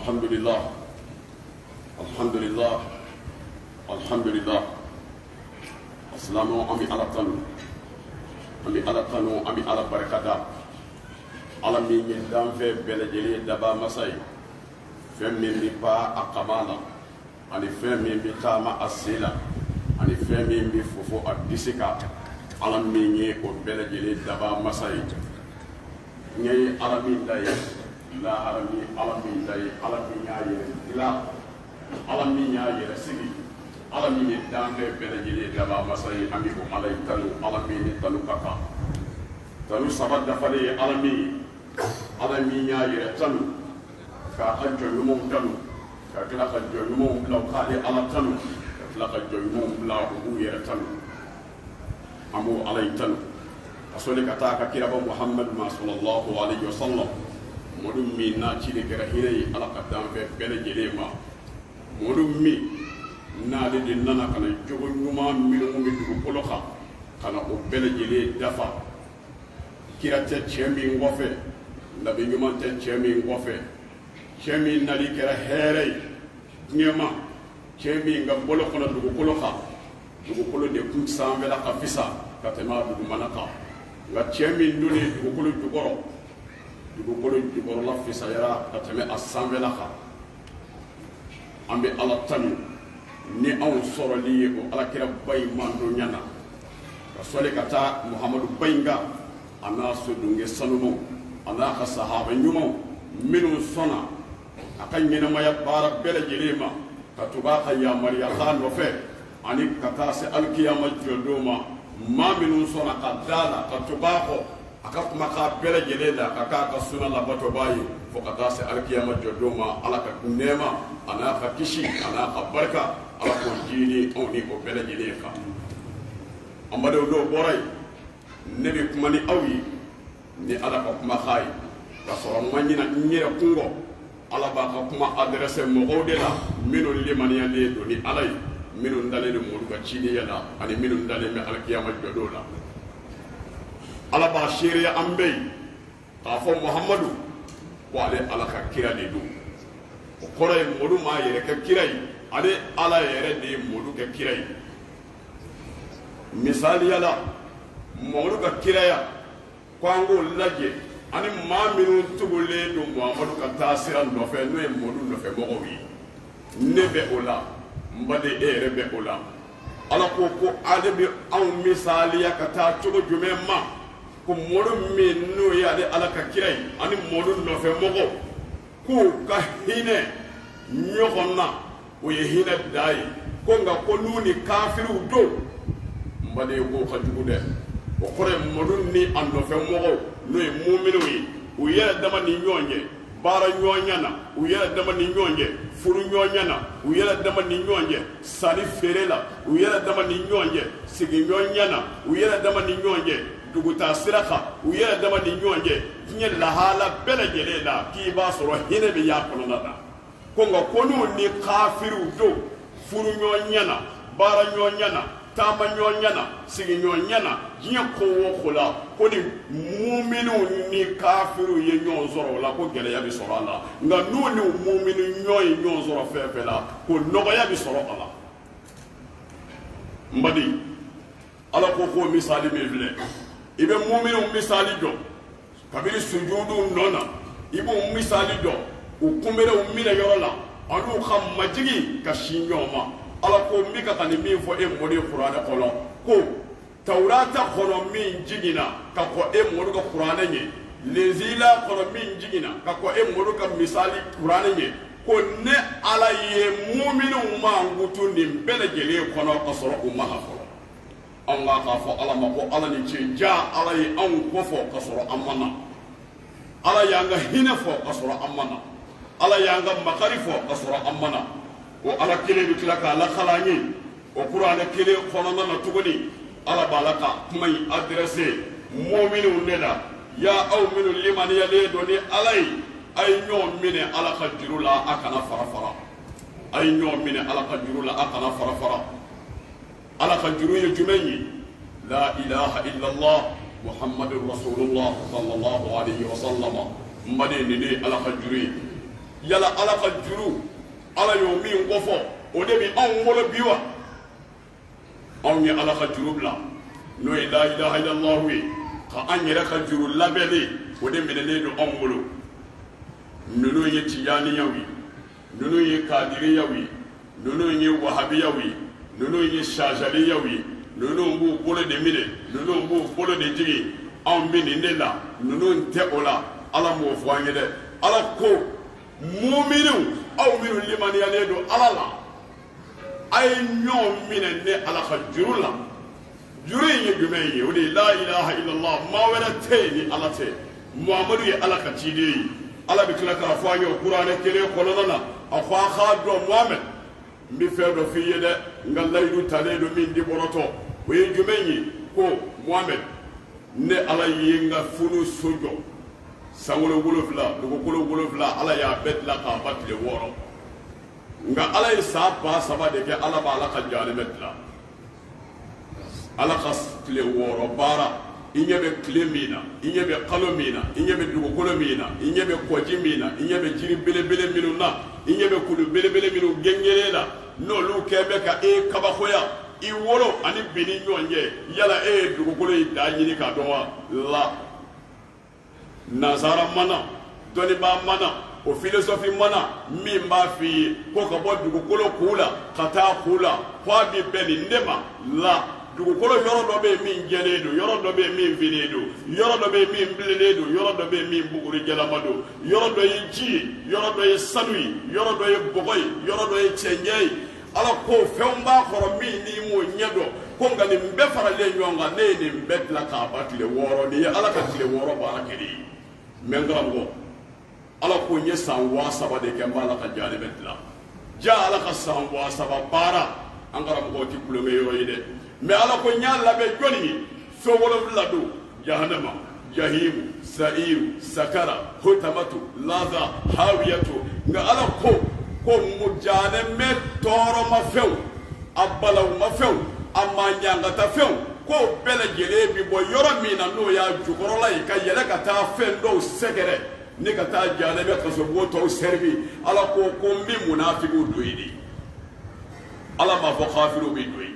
Alhamdulillah, alhamdulillah, alhamdulillah. Assalamu ami alatanu, ami ala barakada. Ala min ye danfɛ bɛɛ lajɛlen daba masa ye, fɛn min bɛ pan a kama la, ani fɛn min bɛ taama a sen la, ani fɛn min bɛ fofo a disi kan. Ala min ye o bɛɛ lajɛlen daba masa ye. N ye ala min da ye, lahara min ala min da ye, ala min y'a yɛrɛ dilan, ala min y'a yɛrɛ sigi, ala min ye danfɛ bɛɛ lajɛlen daba masa ye. An bɛ o ala ye tanu, ala min ni tanu ka kan. Tanu saba dafalen ye ala min ye. Ala min y'a yɛrɛ tanu k'a ka jɔn ɲumanw tanu, ka tila ka jɔn ɲumanw bila u k'ale ala tanu, ka tila ka jɔn ɲumanw bila u b'u yɛrɛ tanu. An b'o ala ye tanu ka sɔli ka taa ka kiraba Muhammadu ma sallallahu alaihi wa sallam, mɔdu min n'a ci de kɛra hinɛ ye ala ka danfɛ bɛɛ lajɛlen ma, mɔdu min n'ale de nana ka na jogo ɲuman minnu bɛ dugukolo kan ka na o bɛɛ lajɛlen dafa. Kira tɛ cɛ min kɔfɛ, nabi ɲuman tɛ cɛ min kɔfɛ, cɛ min nali kɛra hɛrɛ ye diɲɛ ma, cɛ min ka bolo kɔnɔ dugukolo kan, dugukolo de kun sanfɛla ka fisa ka tɛmɛ a dugumana kan, nka cɛ min donnen dugukolo jukɔrɔ, dugukolo jukɔrɔla fisayara ka tɛmɛ a sanfɛla kan. An bɛ ala tanu ni anw sɔrɔli ye o alakira ba in mandonya na, ka sɔli ka taa Muhamadu ba in kan a n'a sodunke sanumanw, a n'a ka sahaba ɲumanw minnu sɔnna a ka ɲɛnamaya baara bɛɛ lajɛlen ma, ka tugu a ka yamaruya k'a nɔfɛ, ani ka taa se alikiyama jɔdon ma. Maa minnu sɔnna ka da la ka tugu a kɔ, a ka kumakan bɛɛ lajɛlen la ka k'a ka suna labatɔbaa ye fo ka taa se alikiyama jɔdon ma. Ala ka nɛɛma a n'a ka kisi a n'a ka barika ala k'o jiidi anw ni o bɛɛ lajɛlen kan. An badenw n'o bɔra yen, ne bɛ kuma ni aw ye ni ala ka kumakan ye, ka sɔrɔ n ma ɲina n yɛrɛ kun kɔ. Ala b'a ka kuma adresse mɔgɔw de la minnu limaniyalen don ni ala ye, minnu dalen don mɔlu ka cidenya la, ani minnu dalen bɛ alikiyama jɔdon la. Ala b'a seereya an bɛɛ ye k'a fɔ Muhamadu ko ale ala ka kira de don. O kɔrɔ ye mɔlu m'a yɛrɛ kɛ kira ye, ale ala yɛrɛ de ye mɔlu kɛ kira ye. Misaliya la, mɔlu ka kiraya ko an k'o lajɛ ani maa minnu tugulen don Muhamadu ka taa sira nɔfɛ n'o ye mɔlu nɔfɛ mɔgɔw ye. Ne bɛ o la, n baden e yɛrɛ bɛ o la. Ala ko ko ale bɛ anw misaliya ka taa cogo jumɛn ma, ko mɔlu min n'o ye ale ala ka kira ye ani mɔlu nɔfɛ mɔgɔw k'u ka hinɛ ɲɔgɔn na, o ye hinɛ da ye, ko nka ko n'u ni kafiriw don, n baden k'o ka jugu dɛ. O kɔrɔ ye mɔlu ni a nɔfɛ mɔgɔw n'o ye muminɛw ye, u yɛrɛ dama ni ɲɔgɔn cɛ baara ɲɔgɔnya na, u yɛrɛ dama ni ɲɔgɔn cɛ furu ɲɔgɔnya na, u yɛrɛ dama ni ɲɔgɔn cɛ sanni feere la, u yɛrɛ dama ni ɲɔgɔn cɛ sigi ɲɔgɔnya na, u yɛrɛ dama ni ɲɔgɔn cɛ dugutaa sira kan, u yɛrɛ dama ni ɲɔgɔn cɛ diɲɛ lahala bɛɛ lajɛlen la k'i b'a sɔrɔ hinɛ bɛ y'a kɔnɔna na. Ko nka ko n'u ni kafiriw don furu ɲɔgɔnya na, baara ɲɔgɔnya na, taama ɲɔgɔnya na, sigi ɲɔgɔnya na, diɲɛ ko o ko la, ko ni muminɛw ni kafiriw ye ɲɔgɔn sɔrɔ o la ko gɛlɛya bɛ sɔrɔ a la, nka n'u ni muminɛ ɲɔgɔn ye ɲɔgɔn sɔrɔ fɛn fɛn la ko nɔgɔya bɛ sɔrɔ a la. N baden, ala ko k'o misali min filɛ, i bɛ muminɛw misali dɔn kabini sujudu nɔ na, i b'o misali dɔn u kunbɛnenw minɛ yɔrɔ la an'u ka majigi ka sin ɲɔgɔn ma. Ala ko n bɛ ka nin min fɔ e mɔden kuranɛ kɔnɔ, ko Tawurata kɔnɔ min jiginna ka kɔ e mɔdu ka kuranɛ ɲɛ, Linzila kɔnɔ min jiginna ka kɔ e mɔdu ka misali kuranɛ ɲɛ, ko ne ala ye muminɛw mankutu nin bɛɛ lajɛlen kɔnɔ ka sɔrɔ u ma fɔlɔ. An k'a fɔ ala ma ko ala ni ce ja, ala ye anw kɔfɔ ka sɔrɔ an ma na, ala y'an ka hinɛ fɔ ka sɔrɔ an ma na, ala y'an ka makari fɔ ka sɔrɔ an ma na. O ala kelen bɛ tila k'a lakala an ye o kuranɛ kelen kɔnɔna na tuguni. Ala b'a la ka kuma in adressé muminɛw de la, ya aw minnu limaniyalen don ni ala ye, a ye ɲɔgɔn minɛ ala ka juru la, a kana fara fara. A ye ɲɔgɔn minɛ ala ka juru la, a kana fara fara. Ala ka juru ye jumɛn ye? La ilaha illallah Muhammadur Rasulullah sallallahu alaihi wa sallam. N baden nin de ye ala ka juru ye. yala ala ka juru ala y'o min kofɔ o de bi anw bolo bi wa anw ye ala ka juru bila n'o ye la ilaha illallah ye ka an yɛrɛ ka juru labɛnni o de minɛnen don anw bolo ninnu ye tijaniyaw ye ninnu ye kadiriyaw ye ninnu ye wahabiyaw ye ninnu ye shazaliyaw ye ninnu b'u bolo de minɛ ninnu b'u bolo de jigi anw bɛ nin de la ninnu tɛ o la ala m'o fɔ an ye dɛ ala ko mu'miniw aw minnu limaniyalen don ala la a ye ɲɔgɔn minɛ ne ala ka juru la juru in ye jumɛn ye o de ye la ilaha illallah maa wɛrɛ tɛ yen ni ala tɛ muhamadu ye ala ka ciden ye ala bɛ tila k'a fɔ an ye o kuranɛ kelen kɔnɔna na a ko a k'a dɔn muhamɛd n bɛ fɛn dɔ f'i ye dɛ n ka layidu talen don min di bɔrɔtɔ o ye jumɛn ye ko muhamɛd ne ala ye n ka funu so jɔ san 7 dugukolo 7 ala y'a bɛɛ dilan k'a ba tile 6 nka ala ye san 3,000 de kɛ ala b'a la ka jahanɛmɛ dilan ala ka tile 6 baara i ɲɛ bɛ tile min na i ɲɛ bɛ kalo min na i ɲɛ bɛ dugukolo min na i ɲɛ bɛ kɔji min na i ɲɛ bɛ jiri belebele minnu na i ɲɛ bɛ kulu belebele minnu gɛngɛlen na n'olu kɛ bɛ ka e kabakoya i wolo ani bi ni ɲɔgɔn cɛ yala e ye dugukolo in da ɲini k'a dɔn wa la nazara mana dɔnnibaa mana o filosofi mana min b'a f'i ye ko ka bɔ dugukolo k'u la ka taa k'u la k'a bi bɛn nin de ma la dugukolo yɔrɔ dɔ bɛ yen min jɛlen don yɔrɔ dɔ bɛ yen min finen don yɔrɔ dɔ bɛ yen min bilennen don yɔrɔ dɔ bɛ yen min bugurijalama don yɔrɔ dɔ ye ji ye yɔrɔ dɔ ye sanu ye yɔrɔ dɔ ye bɔgɔ ye yɔrɔ dɔ ye cɛncɛn ye ala ko fɛnw b'a kɔrɔ min n'i m'o ɲɛ dɔn ko nka nin bɛɛ faralen ɲɔgɔn kan ne ye nin bɛɛ dilan k'a ban tile 6 nin ye ala ka tile 6 baara kɛli ye mɛ n karamɔgɔ ala ko n ye san 7,000 de kɛ n b'a la ka jahanɛmɛ dilan ja ala ka san 7,000 baara an karamɔgɔw ti kulonkɛ yɔrɔ ye dɛ mɛ ala ko n y'a labɛn jɔnni ye so 7 don jahannama jahimu sa'iru sakara hutamatu laza hawiyatu nka ala ko jahanɛmɛ tɔɔrɔmafɛnw a balawumafɛnw a maɲangatafɛnw k'o bɛɛ lajɛlen bi bɔ yɔrɔ min na n'o y'a jukɔrɔla ye ka yɛlɛ ka taa fɛn dɔw sɛgɛrɛ ni ka taa jahanɛmɛ kasobugu tɔw sɛrivi ala ko n bɛ munafigiw don yen de ala m'a fɔ kafiriw bɛ don yen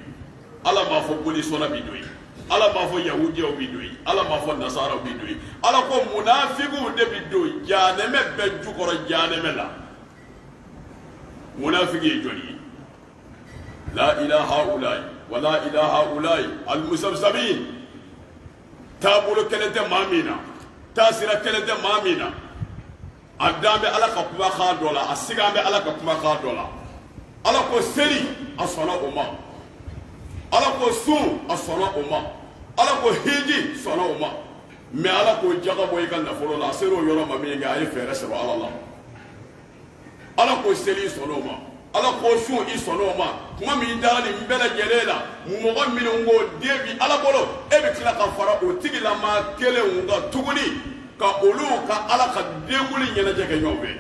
ala m'a fɔ bolisɔnna bɛ don yen ala m'a fɔ yahudiyaw bɛ don yen ala m'a fɔ nasaraw bɛ don yen ala ko munafigiw de bɛ don jahanɛmɛ bɛɛ jukɔrɔ jahanɛmɛ la munafigi ye jɔnni ye la ilaha ulai wa la ilaha ulai almusabsabin taabolo kelen tɛ maa min na taasira kelen tɛ maa min na a dan bɛ ala ka kumakan dɔ la a sigan bɛ ala ka kumakan dɔ la ala ko seli a sɔnna o ma ala ko sun a sɔnna o ma ala ko hiji sɔnna o ma mɛ ala ko jaga bɔ i ka nafolo la a sera o yɔrɔ ma min kɛ a ye fɛɛrɛ sɔrɔ ala la ala ko seli i sɔnna o ma ala ko sun i sɔnna o ma kuma min dara nin bɛɛ lajɛlen la mɔgɔ minnu ko den bi ala bolo e bɛ tila ka fara o tigilama kelenw kan tuguni ka olu ka ala ka denwuli ɲɛnajɛ kɛ ɲɔgɔn fɛ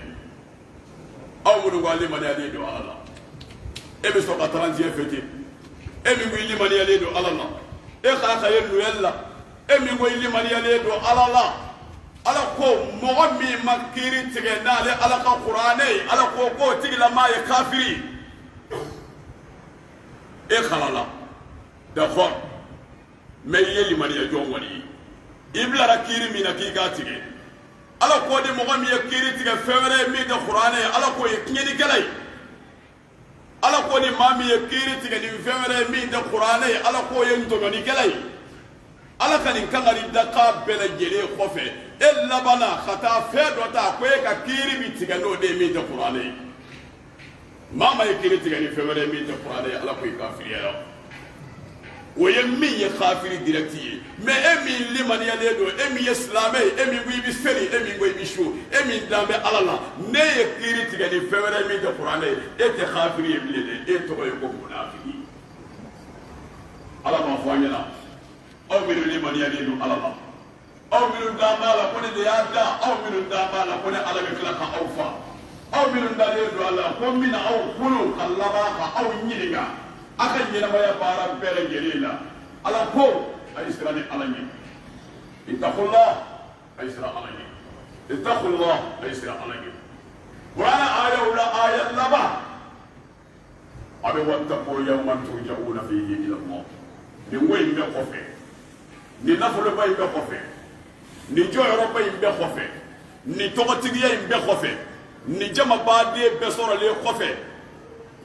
aw minnu ko alimaniyalen don ala la e bɛ sɔn ka 31 fêter e min ko i limaniyalen don ala la e k'a ka ye noël la e min ko i limaniyalen don ala la ala ko mɔgɔ min ma kiiri tigɛ n'ale ala ka kuranɛ ye ala ko k'o tigilama ye kafiri e halala d'accord mais i ye limaniya jɔn kɔni ye i bilara kiiri min na k'i k'a tigɛ ala k'o di mɔgɔ min ye kiiri tigɛ fɛn wɛrɛ ye min tɛ kuranɛ ye ala k'o ye tiɲɛnikɛla ye ala k'o ni maa min ye kiiri tigɛ nin fɛn wɛrɛ ye min tɛ kuranɛ ye ala k'o ye ntɔɲɔnikɛla ye ala ka nin kangari dakan bɛɛ lajɛlen kɔfɛ e labanna ka taa fɛn dɔ ta ko e ka kiiri bi tigɛ n'o de ye min tɛ kuranɛ ye maa ma ye kiiri tigɛ ni fɛn wɛrɛ ye min tɛ kuranɛ ye ala ko i kafiriyara o ye min ye kafiri direct ye mais e min limaniyalen don e min ye silamɛ ye e min ko i bɛ seli e min ko i bɛ su e min dan bɛ ala la ne ye kiiri tigɛ ni fɛn wɛrɛ ye min tɛ kuranɛ ye e tɛ kafiri ye bilen dɛ e tɔgɔ ye ko munafiki ala m'a fɔ an ɲɛna aw minnu limaniyalen don ala la aw minnu dan b'a la ko ne de y'a da aw minnu dan b'a la ko ne ala bɛ tila ka aw fa aw minnu dalen don a la ko n bɛna aw bolo ka laban ka aw ɲininka a ka ɲɛnamaya baara bɛɛ lajɛlen la ala ko a ye siran ni ala ɲɛ ittaqullah a ye siran ala ɲɛ ittaqullah a ye siran ala ɲɛ qur'ana aya wala aya laba abe wattaqu yawman turja'una fihi ila Allah ni way be xofe ni nafolo bay be xofe ni joyoro bay be xofe ni togotigiya be xofe ni jama baade be soro le xofe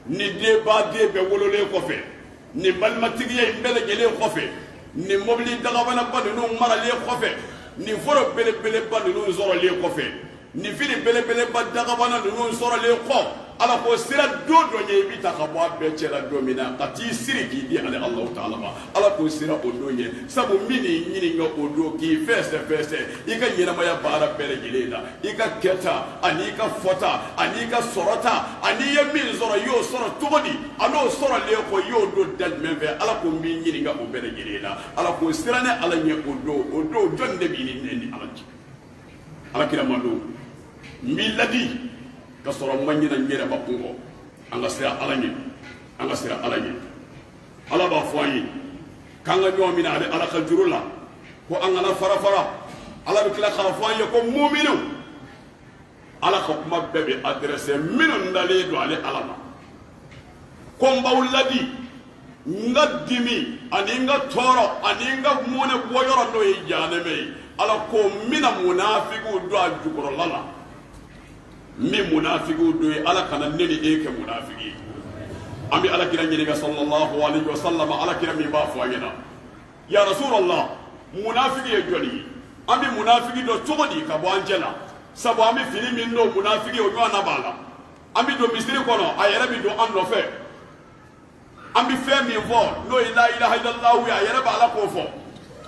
ni de baade be wolo le xofe ni balmatigiya be le gele xofe ni mobili dagabana banu no mara le xofe ni foro bele bele banu no zoro le xofe ni fini bele bele ba dagabana no zoro le xo ala ko sira do nye bi ta ka bo be cela do mina kati siri ki di ala Allah taala ba ala ko sira o do nye sabu mini nyini nga o do ki feste ika yina ma ya bara bele gileda ika keta ani ka fota ani ka sorota ani ya min zoro yo soro togodi ano soro le ko yo do dal menve ala ko mi nyini nga o bele gileda ala ko sira ne ala nye o do jonde bi ni ala kira mando miladi ka soro manyina ngere ba kungo anga sira alanye ala ba foyi kanga nyomina ale ala khaljurula ko anga na fara ala bi kala khafoyi ko mu'minu ala ko kuma bebe adresse minu ndale do ale ala ma ko mbawladi ngadimi ani nga toro ani nga mone boyoro no e jane me ala ko mina munafiqu do ajukoro lala mi munafiqu do ala kana neni eke munafiqi ami ala kira nyini sallallahu alaihi wasallam ala kira mi ba fo ayina ya rasulullah munafiqi e joli ami munafiqi do togodi ka bo anjela sabo ami fini min no munafiqi o nyona bala ami do misiri kono ayere bi do anno fe ami fe mi vo no ila ilaha illallah ya ayere bala ko fo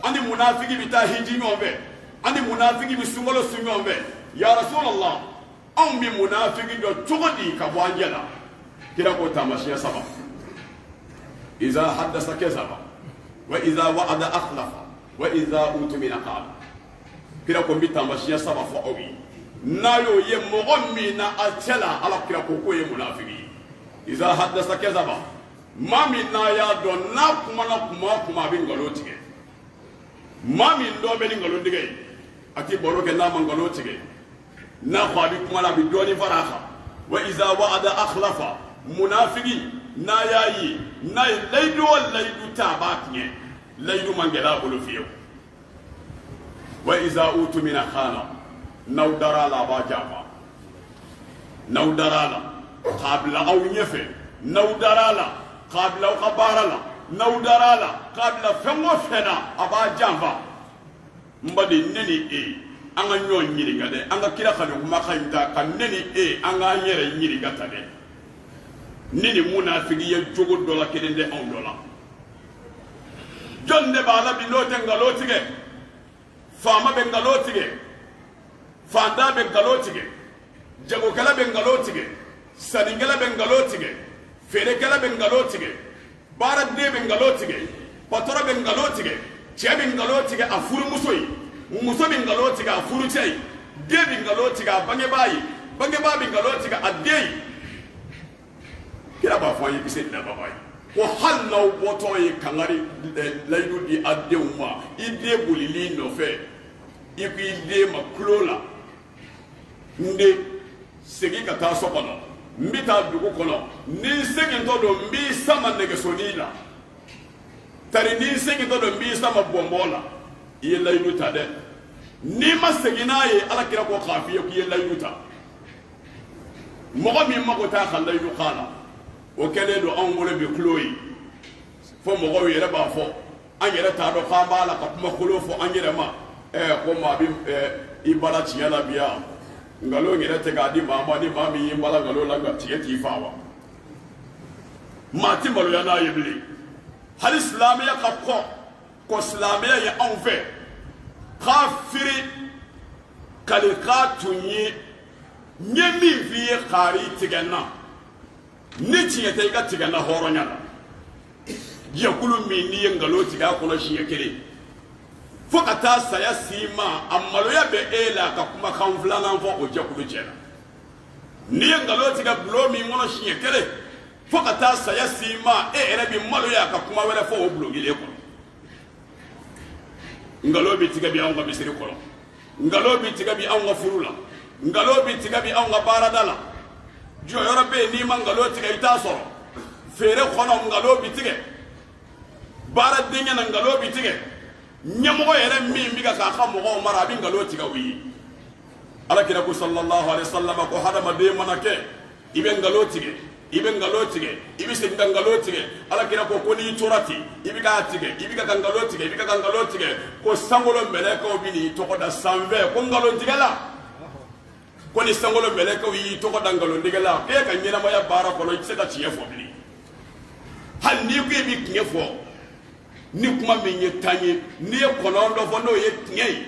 ani munafiqi bi ta hiji nyombe ani munafiqi bi sungolo sunyombe ya rasulullah أم بمنافق دو تغدي كبوانجلا كلا قوتا مشي سبا إذا حدث كذب وإذا وعد أخلف وإذا أوتمن قال كلا قوتا مشي سبا فأوي نايو يمغمينا أتلا على كلا كوكو منافقي إذا حدث كذب ما من نايا دو ناكما بنغلوتك ما من دو بنغلوتك أتي بروك نامنغلوتك na khwabi kuma la bidoni faraha wa iza wa'ada akhlafa munafiqi na yayi na laydu laydu tabatne laydu mangela bulu fiyo wa iza utu min khana nawdara la ba jafa nawdara la qabla aw nyefe nawdara la qabla aw khabara la nawdara la qabla fengo fena aba jafa mbadi neni anga nyo nyiri gade anga kira khali kuma khayta kaneni anga nyere nyiri gata de nini munafiki ye jogo dola kedende on dola jonde bala bi lote ngalotige fama be ngalotige fanda be ngalotige jago kala be ngalotige saningala be ngalotige fere kala be ngalotige bara de be ngalotige patora be ngalotige chebe ngalotige afuru musoyi muso bin galoti ga furucei de bin galoti ga bange ba bin galoti ga adei kira ba foyi bise na babai ko hallo boto yi kangari laydu di adeuma ide bulili no fe iku ide maklola nde segi kata sokono mbita dugu kono ni segi to do mbi sama nege sonila tari ni segi to do mbi sama bombola iye layluta de ni ma segina ye ala kira ko khafiya ku ye layluta mogo mi mago ta khalaylu khala o kele do an wole be kloyi fo mogo yere ba fo an yere ta do khamba la ka kuma kholo fo an yere ma ko ma bi ibala chiyala biya ngalo ngere te ga di mama ni mami yimbala ngalo la ga tiye ti fawa mati malo ya na yebli hal islamiya ka ko islamiya ya an fe kafiri kalikatu nyemi vie khari tigana ni tiye te ga tigana horonya yakulu mi ni ngalo tiga ko shi yakere fokata saya sima amalo ya be ela ka kuma khanflana fo o jakulu jena ni ngalo tiga blo mi ngono shi yakere fokata saya sima ere bi malo ya ka kuma wele fo o blo gile ko ngalo bi tiga bi anga misiri ko ngalo bi tiga bi anga furula ngalo bi tiga bi anga baradala joyoro be ni mangalo tige ita soro fere khono ngalo bitige bara dinya na ngalo bitige nyamo yere mi mbiga ka khamo ko mara bi ngalo tiga wi ala kira ko sallallahu alaihi wasallam ko hada made manake ibe ngalo tige ibe se ngalo tige ala kira ko ni turati ibe ka tige ibe ka ngalo tige ko sangolo mele ko bini to ko da sanve ko ngalo tige la ko ni sangolo mele ko yi to ko da ngalo tige la ke ka nyina ma ya bara ko no se da tiye fo bini hal ni ko bi tiye fo ni kuma min ye tanye ni ye kono ndo fo no ye tiye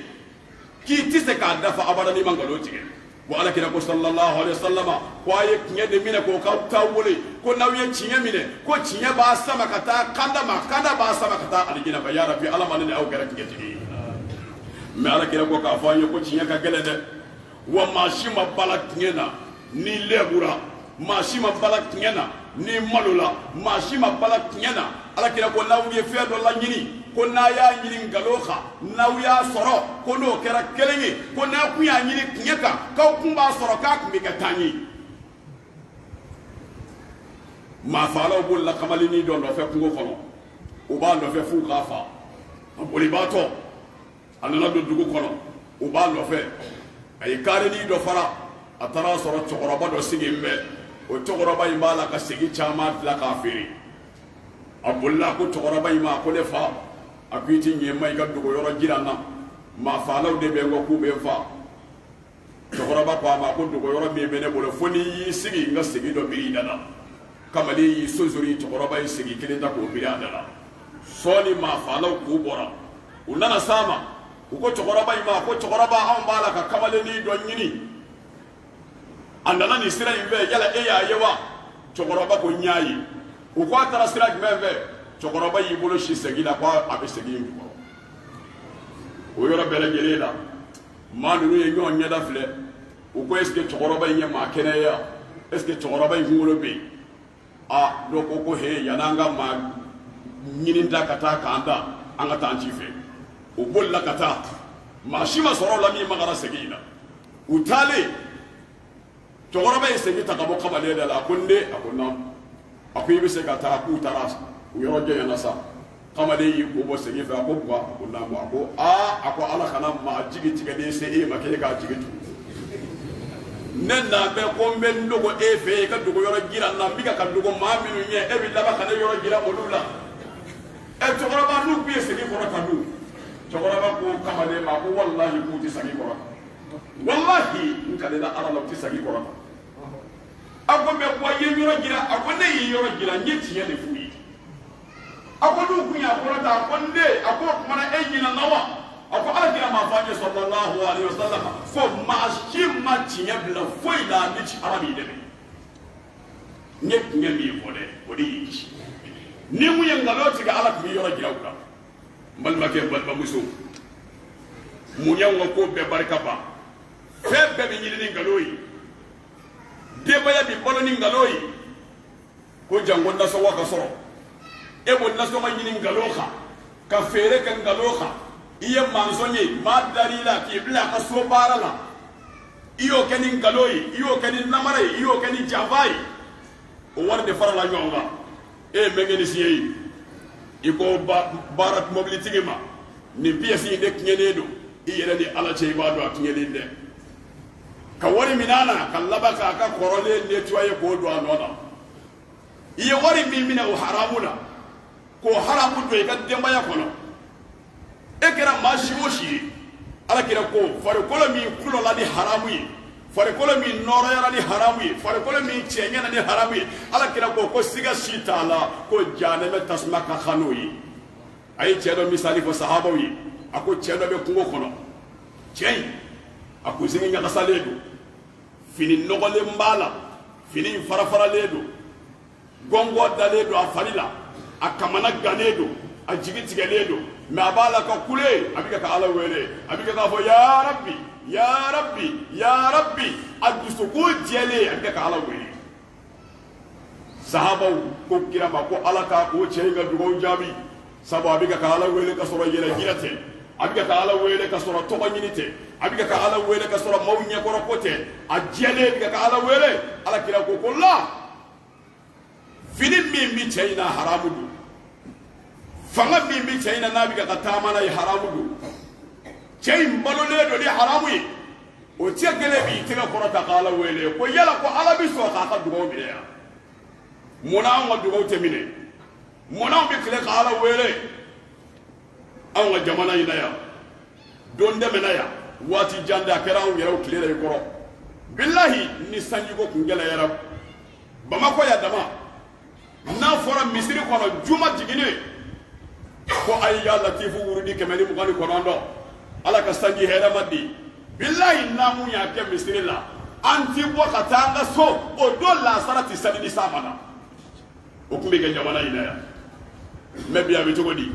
ki ti se ka dafa abada ni mangalo tige wa ala kira ko sallallahu alaihi wasallama ko aye tiye de mine ko ka tawole ko nawiye tiye mine ko tiye ba sama kata kanda ba sama kata aligina ba ya rabbi ala manene aw gara tiye tiye me ala kira ko ka fa ko tiye ka gele de wa mashima balak tiye na ni lebura mashima balak tiye na ni malula mashima balak tiye na ala kira ko nawiye fe do la nyini ko na ya nyini ngaloxa naw ya soro ko no kera kelengi ko na ku ya nyini kinyaka ka ku ba soro ka ku mi ka tanyi ma falo bul la kamalini do no fe ku ko no o ba no fe fu ka fa boli bato anana do dugu ko no o ba no fe ay kare ni do fara atara soro chokoroba do sigimbe o chokoroba imala ka sigi chama la kafiri abulla ko chokoroba ima ko le fa akwiti nyema iga dugo yoro jirana ma falaw de be ngoku be fa chokoroba kwa ma ko dugo yoro be bene bolo foni yi sigi nga sigi do biri dana kamali yi sozuri chokoroba yi sigi kile da ko biri dana soni ma falaw ku bora unana sama uko chokoroba ima ko chokoroba on bala ka kamale ni do nyini andana ni sira imbe yala eya yewa chokoroba ko nyaayi uko atara sira gmeve chokoroba yi bolo shi segila kwa abe segin ko o yoro bele gelela manu ye nyon nyada fle o ko eske chokoroba yi ma keneya eske chokoroba yi ngolo be a do ko he yananga ma nyini ndakata kanda anga tanchi fe o bolla kata ma shima soro la mi magara segila utale chokoroba yi segita kabo kabale la konde akonna akuyi be segata ku taras yoro je yana sa kamale yi ko bo segi fa ko kwa ko na ko ako ala kana ma jigi tiga de se e ma ke ka jigi tu nenna be ko men logo e fe ka dugo yoro gira na biga ka dugo ma minu nye e bi laba kana yoro gira olula e to ko ba nu bi segi ko ka du to ko ba ko kamale ma ko wallahi ku ti segi ko wallahi in ka de ala la ti segi ko ako me ko ye yoro gira ako ne yi yoro gira nye ti ye le fu ako du kunya korata konde ako mana ejina nawa ako alakira mafanye sallallahu alaihi wasallam fo mashima tinya bla foida ni arabi de nyek nyami fode odi ni mu yengaloti ga alak mi yoro girawka mbal make mbal ba muso mu nyawo ko be barka ba febbe bi nyini ngaloyi de baya bi boloni ngaloyi ko jango na so waka soro ebo naso ma nyini ngaloxa ka fere ka ngaloxa iye mansonye ma dalila ki bla ka so barala iyo keni ngaloyi iyo keni namare iyo keni javai o warde farala nyonga e mengeni siyi iko barat mobility ma ni piesi de knenedo iyere ni ala che ibado aknyelinde ka wari minana kallabaka ka korole netwaye ko do anona iye wari mimina o haramuna ko haramu do ga demba ya kono ekera mashiwoshi ala kira ko fare kolo mi kulo la di haramu yi fare kolo mi noro ya di haramu yi fare kolo mi chenya na di haramu yi ala kira ko siga shita la ko janeme tasma ka khanu yi ay chedo misali fo sahaba yi ako chedo be kungo kono chey ako zingi ngaka saledo fini nogole mbala fini farafara ledo gongo daledo afalila akamana ganedo ajigitigenedo me abala ka kule abika ka ala wele abika ka fo ya rabbi ya rabbi ya rabbi adusuko jele abika ka ala wele sahaba ko kira ma ko ala ka ko chega dugo jabi sabo abika ka ala wele ka soro yele girate abiga ka ala wele ka sɔrɔ tɔgɔ ɲini tɛ abiga ka ala wele ka sɔrɔ maaw ɲɛkɔrɔ ko tɛ a jɛlen biga ka ala wele ala kira ko ko la fini min bi cɛ in na haramu don fanga min bi cɛ in na n'a biga ka taama na ye haramu don cɛ in balolen don ni haramu ye o cɛ kelen b'i tɛgɛ kɔrɔta ka ala wele ko yala ko ala bi sɔn k'a ka dugawu minɛ yan munna anw ka dugawu tɛ minɛ munna anw bɛ tile ka ala wele anw ka jamana in na yan don dɛmɛna yan waati jan de a kɛra anw yɛrɛw tile la i kɔrɔ bilahi ni sanjiko kun gɛlɛyara bamakɔ ya dama n'a fɔra misiri kɔnɔ juma jiginnen ko ayi ya latifu wurudi 129 ala ka sanji hɛrɛma di bilahi n'a mun y'a kɛ misiri la an ti bɔ ka taa an ka so o don lasara ti sali ni sama na o kun bɛ kɛ jamana in na yan mɛ bi a bɛ cogo di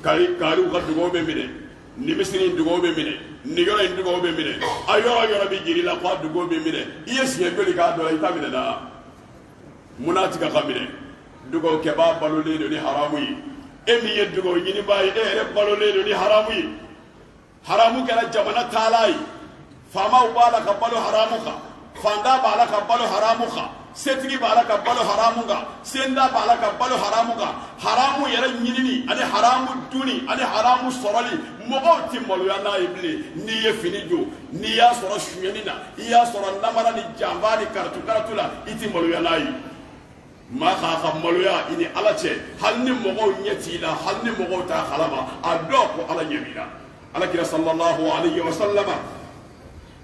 kariw ka dugawu bɛ minɛ ni misiri in dugawu bɛ minɛ ni yɔrɔ in dugawu bɛ minɛ a yɔrɔ bɛ jiri la ko a dugawu bɛ minɛ i ye siɲɛ joli k'a dɔ la i t'a minɛ na munna ti ka minɛ dugawu kɛbaa balolen don ni haramu ye e min ye dugawu ɲinibaa ye e yɛrɛ balolen don ni haramu ye haramu kɛra jamana taala ye faamaw b'a la ka balo haramu kan fanda b'a la ka balo haramu kan setigi b'a la ka balo haramu kan senda b'a la ka balo haramu kan haramu yɛrɛ ɲinini ani haramu duni ani haramu sɔrɔli mɔgɔw ti maloya n'a ye bilen n'i ye fini don n'i y'a sɔrɔ suyɛni na i y'a sɔrɔ namara ni janfa ni karatu la i ti maloya n'a ye maa k'a ka maloya i ni ala cɛ hali ni mɔgɔw ɲɛ t'i la hali ni mɔgɔw t'a kalama a dɔn ko ala ɲɛ b'i la alakira sallallahu alayhi wa sallama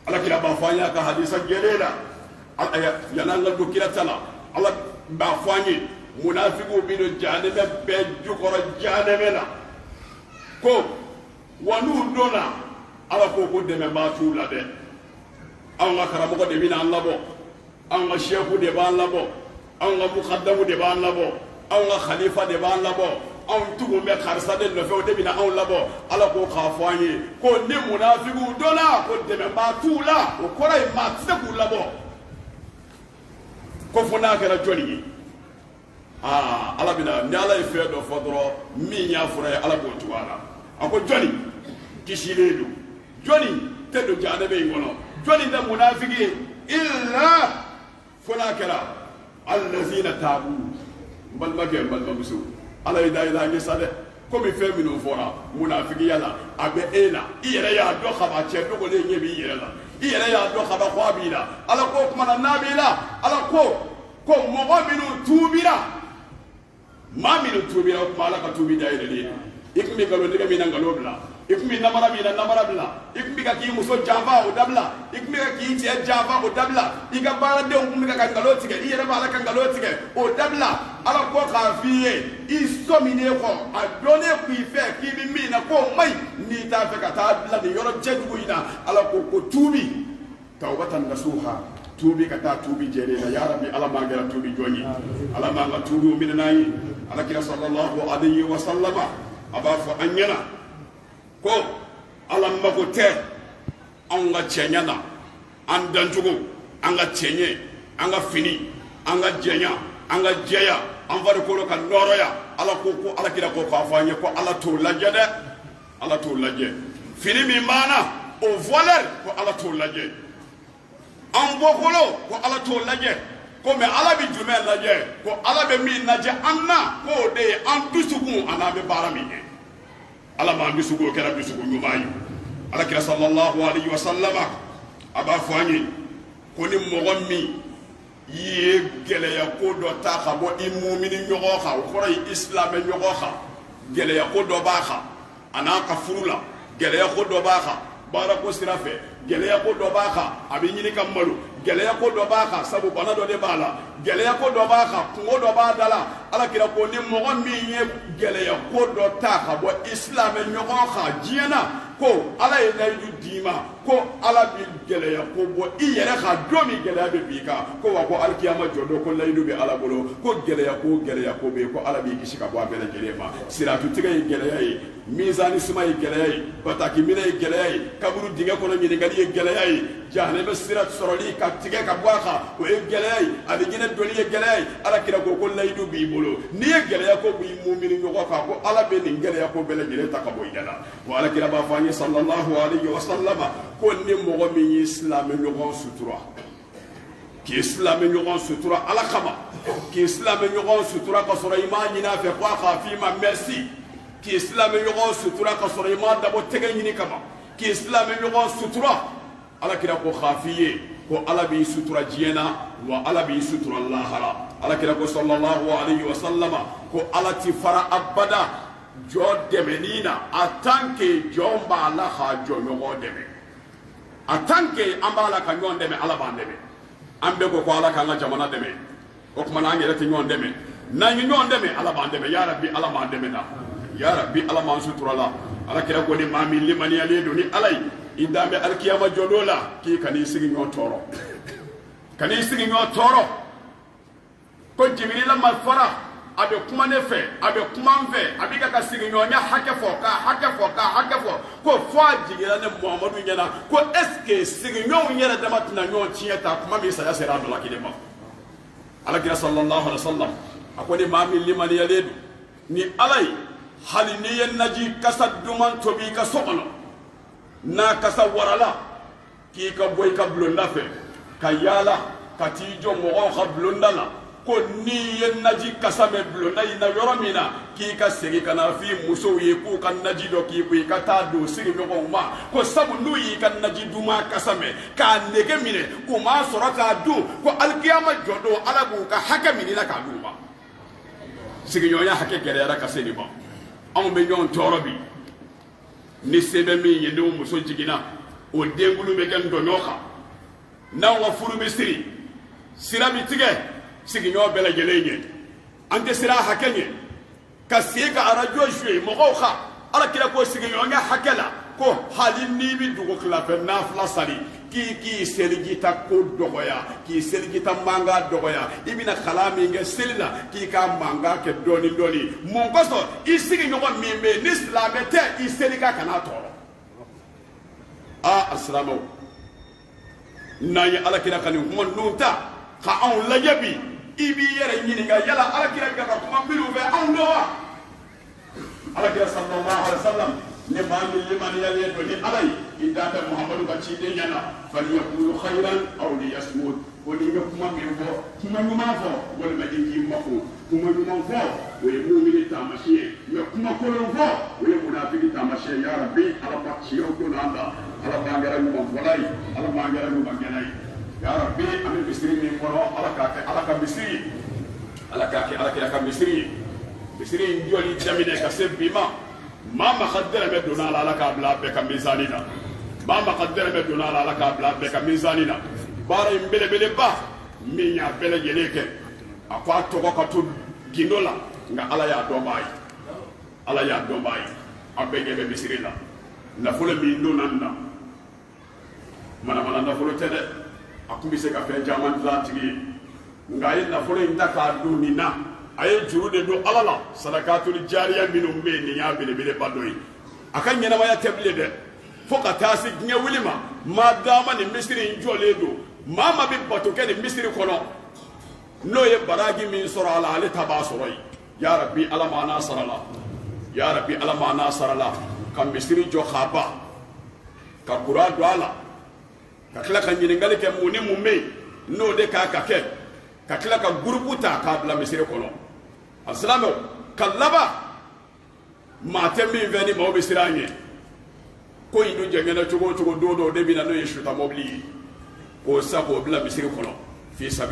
alakira b'a fɔ an y'a ka hadisa jɛlen la yan'an ka don kira ta la ala b'a fɔ an ye munafikiw bɛ don jahanɛmɛ bɛɛ jukɔrɔ jahanɛmɛ la ko wa n'u donna ala ko dɛmɛbaa t'u la dɛ anw ka karamɔgɔ de bɛna an labɔ anw ka sɛfu de b'an labɔ anw ka mukadamu de b'an labɔ anw ka khalifa de b'an labɔ anw tugu bɛ karisa de nɔfɛ o de bɛna anw labɔ ala ko k'a fɔ an ye ko ni munafikiw donna ko dɛmɛbaa t'u la o kɔrɔ ye maa tɛ se k'u labɔ ko fo n'a kɛra jɔnni ye ala bɛna ni ala ye fɛn dɔ fɔ dɔrɔn min y'a fɔra ye ala b'o tugu a la a ko jɔnni kisilen don jɔnni tɛ don jahanɛmɛ in kɔnɔ jɔnni tɛ munafiki ye illa fo n'a kɛra allazina taabu n balimakɛ n balimamuso ala ye da yɛlɛ an ye sa dɛ komi fɛn minnu fɔra munafikiya la a bɛ e la i yɛrɛ y'a dɔn ka ban cɛ dogolen ɲɛ b'i yɛrɛ la i yɛrɛ y'a dɔn ka ban ko a b'i la ala ko o kumana n'a b'i la ala ko mɔgɔ minnu tuubira maa minnu tuubira o tuma ala ka tuubi da yɛlɛlen i tun bɛ nkalon tigɛ min na nkalon bila i tun bɛ namara min na namara bila i tun bɛ ka k'i muso janfa o dabila i tun bɛ ka k'i cɛ janfa o dabila i ka baaradenw tun bɛ ka nkalon tigɛ i yɛrɛ b'a la ka nkalon tigɛ o dabila ala ko k'a f'i ye i sɔminen kɔ a dɔnnen k'i fɛ k'i bɛ min na k'o ma ɲi n'i t'a fɛ ka taa bila nin yɔrɔ cɛjugu in na ala ko tuubi tawbatan nasuha tuubi ka taa tuubi jɛlen na ya rabbi ala m'an kɛra tuubi jɔn ye ala m'an ka tuubiw minɛ n'an ye alakira sallallahu alayhi wa sallama a b'a fɔ an ɲɛna ko ala mago tɛ anw ka cɛɲa na an dancogo an ka cɛɲɛ an ka fini an ka jɛɲa an ka jɛya an farikolo ka nɔɔrɔya ala ko alakira ko k'a fɔ an ye ko ala t'o lajɛ dɛ ala t'o lajɛ fini min b'an na o valeur ko ala t'o lajɛ an bɔkolo ko ala t'o lajɛ ko mɛ ala bɛ jumɛn lajɛ ko ala bɛ min lajɛ an na ko o de ye an dusukun a n'an bɛ baara min kɛ ala m'an dusukun o kɛra dusukun ɲuman ye alakira sallallahu alayhi wa sallama a b'a fɔ an ye ko ni mɔgɔ min i ye gɛlɛya ko dɔ ta ka bɔ i mumini ɲɔgɔn kan o kɔrɔ ye isilamɛ ɲɔgɔn kan gɛlɛya ko dɔ b'a kan a n'a ka furu la gɛlɛya ko dɔ b'a kan baara ko sira fɛ gɛlɛya ko dɔ b'a kan a bɛ ɲini ka malo gɛlɛya ko dɔ b'a kan sabu bana dɔ de b'a la gɛlɛya ko dɔ b'a kan kungo dɔ b'a da la alakira ko ni mɔgɔ min ye gɛlɛya ko dɔ ta ka bɔ isilamɛ ɲɔgɔn kan diɲɛ na ko ala ye layidu d'i ma ko ala bɛ gɛlɛya ko bɔ i yɛrɛ kan don min gɛlɛya bɛ b'i kan ko wa ko alikiyama jɔ don ko layidu bɛ ala bolo ko gɛlɛya ko bɛ yen ko ala b'i kisi ka bɔ a bɛɛ lajɛlen ma siratutigɛ ye gɛlɛya ye mizani suma ye gɛlɛya ye bataki minɛ ye gɛlɛya ye kaburu dingɛ kɔnɔ ɲininkali ye gɛlɛya ye jahanɛmɛ sira sɔrɔli ka tige ka bwaka o e gelay ali gina doli e gelay ala kira ko ko laydu bi bolo ni e gelay ko bi mu'mini ñoko ka ko ala be ni gelay ko bele jele ta ka boy dala wa ala kira ba fani sallallahu alayhi wa sallama ko ni mo mi islam ñoko sutura ki islam ñoko sutura ala kama ki islam ñoko sutura ka sura imani na fe ko ka fi ma merci ki islam ñoko sutura ka sura imani dabo tege ñini kama ki islam ñoko sutura ala kira ko khafiye ko ala bi sutura jiyena wa ala bi sutura lahara ala kira ko sallallahu alayhi wa sallama ko ala ti fara abada jo demenina atanke jomba la ha jo ñogo deme atanke ambala ka ñon deme ala ban deme ambe ko ala ka nga jamana deme o kuma na ngere ti ñon deme na ñu ñon deme ala ban deme ya rabbi ala ban deme na ya rabbi ala man sutura la ala kira ko ni mami limani ale do ni alay indambe alkiyama jodola ki kani sigi ñoo toro kani sigi ñoo toro ko jibril ma fara abe kuma ne fe abe kuma fe abi ka sigi ñoo nya hake fo ko fo jigira ne muhammadu nyana ko est ce sigi ñoo nyara dama tina ñoo tieta kuma mi sa ya sera do la kidema ala kira sallallahu alaihi wasallam akoni mami limani yaledu ni alay hali ni yen naji kasadduman tobi ka sokono na kasa warala ki ka boy ka blonda fe ka yala ka tijo mo ka blonda la ko ni yen naji kasa me blonda ina yoromina ki ka segi kana fi muso ye ko kan naji do ki ko ka ta do sigi me ko ma ko sabu nu yi kan naji duma kasa me ka nege mine ko ma soraka du ko alkiyama jodo ala ko ka haka mini la ka duma sigi nyoya hake gere ra ka seni ba on be nyon torobi ni sebe mi yende muso jigina o dengulu be gan do noka na wa furu misiri sira mi tige sigi nyo bela geleye ante sira hakenye ka sika arajo jwe mo kha ala kila ko sigi nyo nga hakela ko halin ni bi dugo kla fe nafla sali ki seligita ko dogoya ki seligita manga dogoya ibina khalami nge selina ki ka manga ke doni mon gosto isigi nyo mi me nislamete iseliga kana toro assalamu nayi ala kira kan mo nunta ka on la yabi ibi yere nyini nga yala ala kira ka kuma bilu be on do ala kira sallallahu alaihi wasallam ne mami liman yale do ni alay idda muhammadu ka ci de nyana falyaqulu khayran aw liyasmut ko ni kuma mi fo kuma nyuma fo wala ma dingi mako kuma nyuma fo we mu'mini tamashiye me kuma ko lo fo we munafiki tamashiye ya rabbi ala bakshi o ko nanda ala bangara nyuma walai ala bangara nyuma ganai ya rabbi ami bisri mi ko ala ka bisri ala ka bisri ndioli jamine ka sebima mama khaddara me dona ala ka bla be ka mizanina mama khaddara me dona ala ka bla be ka mizanina bara mbele ba minya bele yeleke akwa to ko to gindola nga ala ya do bai abege be bisirila na fule mi nonanda mana na fule tede akumi se ka fe jaman latigi nga yi na fule ndaka do nina aye jurude do alala sadakatul jariya minum be ni ya bele badoyi akan nyana ma ya teble de foka tasi gne wulima ma dama ni misiri njole do mama bi batoke ni misiri kono no ye baragi min sura ala ali tabasuroi ya rabbi ala ma nasarala kam misiri jo khaba ka kura do ala ka kila kan nyini ngale ke muni mumme no de ka ke ka kila ka guruputa ka bla misiri kono assalamu kallaba ma tembi veni mo bisiranye ko indu jengena chogo do de bina no yeshuta mobli ko sako bla misiri kono fi sabi